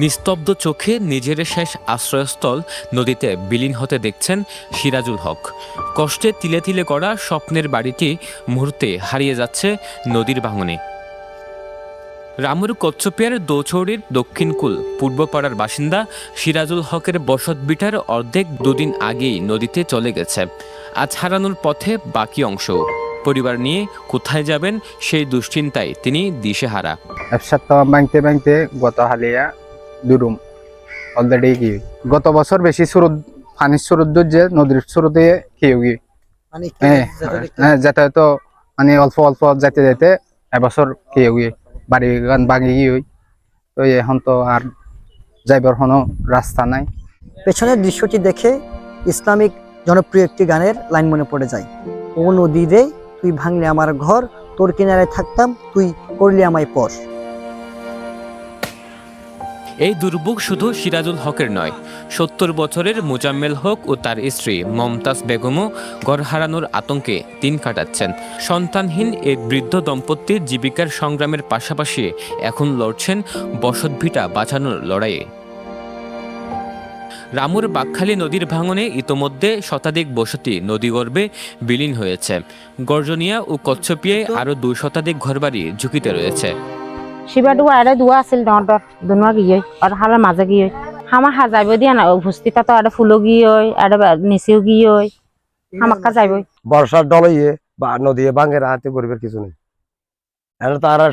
নিস্তব্ধ চোখে নিজের শেষ আশ্রয়স্থল নদীতে বিলীন হতে দেখছেন সিরাজুল হক। কষ্টে তিলে তিলে গড়া স্বপ্নের বাড়িটি মুহূর্তে হারিয়ে যাচ্ছে নদীর ভাঙনে। রামুর কচ্ছপিয়ার দোছড়ির দক্ষিণ কুল পূর্বপাড়ার বাসিন্দা সিরাজুল হকের বসতভিটার অর্ধেক দুদিন আগেই নদীতে চলে গেছে। আজ হারানোর পথে বাকি অংশ। পরিবার নিয়ে কোথায় যাবেন সেই দুশ্চিন্তায় তিনি দিশেহারা। ভাঙতে ভাঙতে গত হালিয়া দুরুম অলরেডি কি গত বছর বেশি স্রোত পানির স্রোত যে নদীর স্রোতে কি যাতায়াত মানে অল্প অল্প যাইতে যাইতে এবছর কি বাড়ি গান ভাঙি গিয়ে তো এখন তো আর যাইবার কোনো রাস্তা নাই। পেছনের দৃশ্যটি দেখে ইসলামিক জনপ্রিয় একটি গানের লাইন মনে পড়ে যায়। ও নদী রে তুই ভাঙলে আমার ঘর, তোর কিনারে থাকতাম তুই করলি আমায় পর। এই দুর্ভোগ শুধু সিরাজুল হকের নয়, ৭০ বছরের মোজাম্মেল হক ও তার স্ত্রী মমতাজ বেগমও ঘর হারানোর আতঙ্কে দিন কাটাচ্ছেন। সন্তানহীন এই বৃদ্ধ দম্পতির জীবিকার সংগ্রামের পাশাপাশি এখন লড়ছেন বসতভিটা বাঁচানোর লড়াইয়ে। রামুর বাকখালী নদীর ভাঙনে ইতোমধ্যে শতাধিক বসতি নদীগর্ভে বিলীন হয়েছে। গর্জনিয়া ও কচ্ছপিয়ায় আরও ২ শতাধিক ঘরবাড়ি ঝুঁকিতে রয়েছে। শিবাডুয়া আরে দুয়া আছিল ডর দুনুয়া গিয়ে আর হালার মাঝে গিয়ে হামা হাজাইব দিয়া না উপস্থিতা তো আরে ফুলো গিয়ে আরে নিচেও গিয়ে হামাক্কা যাইব। বর্ষার ডলইয়ে বা নদী ভাঙে রাহাতে গরিবের কিছু নেই। এখন তারা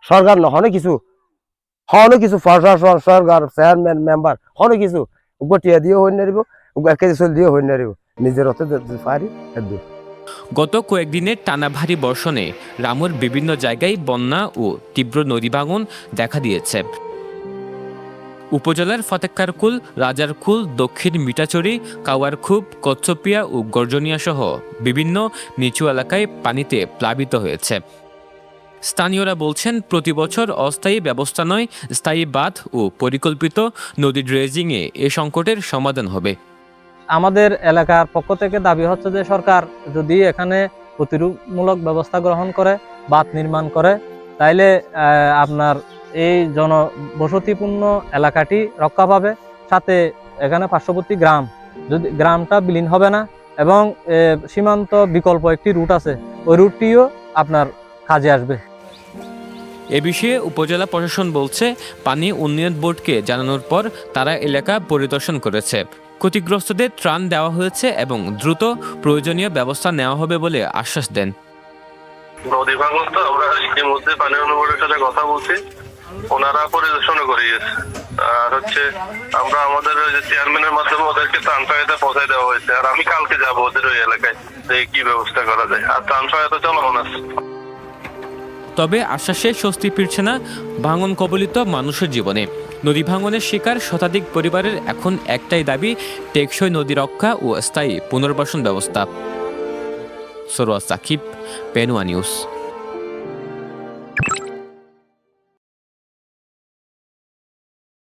সরকার নহনে কিছু প্রশাসন সরকার চেয়ারম্যান মেম্বার হনে কিছু গটিয়া দিয়ে হইন নারিব 1 কেজি চল দিয়ে হইন নারিব নিজের হতে পারি। গত কয়েকদিনের টানা ভারী বর্ষণে রামুর বিভিন্ন জায়গায় বন্যা ও তীব্র নদী ভাঙন দেখা দিয়েছে। উপজেলার ফতেক্কারকুল, রাজারকুল, দক্ষিণ মিঠাচড়ি, কাওয়ারখুব, কচ্ছপিয়া ও গর্জনিয়া সহ বিভিন্ন নিচু এলাকায় পানিতে প্লাবিত হয়েছে। স্থানীয়রা বলছেন, প্রতি বছর অস্থায়ী ব্যবস্থা নয়, স্থায়ী বাঁধ ও পরিকল্পিত নদী ড্রেজিংয়ে এ সংকটের সমাধান হবে। আমাদের এলাকার পক্ষ থেকে দাবি হচ্ছে যে সরকার যদি এখানে প্রতিরোধমূলক ব্যবস্থা গ্রহণ করে, বাঁধ নির্মাণ করে, তাইলে আপনার এই জনবসতিপূর্ণ এলাকাটি রক্ষা পাবে। সাথে এখানে পার্শ্ববর্তী গ্রামটা বিলীন হবে না এবং সীমান্ত বিকল্প একটি রুট আছে, ওই রুটটিও আপনার কাজে আসবে। এ বিষয়ে উপজেলা প্রশাসন বলছে, পানি উন্নয়ন বোর্ডকে জানানোর পর তারা এলাকা পরিদর্শন করেছে। ক্ষতিগ্রস্তদের ত্রাণ দেওয়া হয়েছে এবং দ্রুত প্রয়োজনীয় ব্যবস্থা নেওয়া হবে বলে আশ্বাস দেন। নদী ভাঙন তো আমরা ইতিমধ্যে পানি উন্নয়ন বোর্ডের সাথে কথা বলছি, ওনারা পরিদর্শন করিয়েছে। আর আমরা আমাদের চেয়ারম্যানের মাধ্যমে ওদেরকে ত্রাণ সহায়তা পৌঁছায় দেওয়া হয়েছে। আর আমি কালকে যাবো ওদের ওই এলাকায়, যে কি ব্যবস্থা করা যায়। আর ত্রাণ সহায়তা চলমান আছে। তবে আশ্বাসে স্বস্তি ফিরছে না ভাঙন কবলিত মানুষের জীবনে। নদী ভাঙনের শিকার শতাধিক পরিবারের এখন একটাই দাবি, টেকসই নদী রক্ষা ও স্থায়ী পুনর্বাসন ব্যবস্থা। সরোয়ার সাকিব, পেনুয়া নিউজ।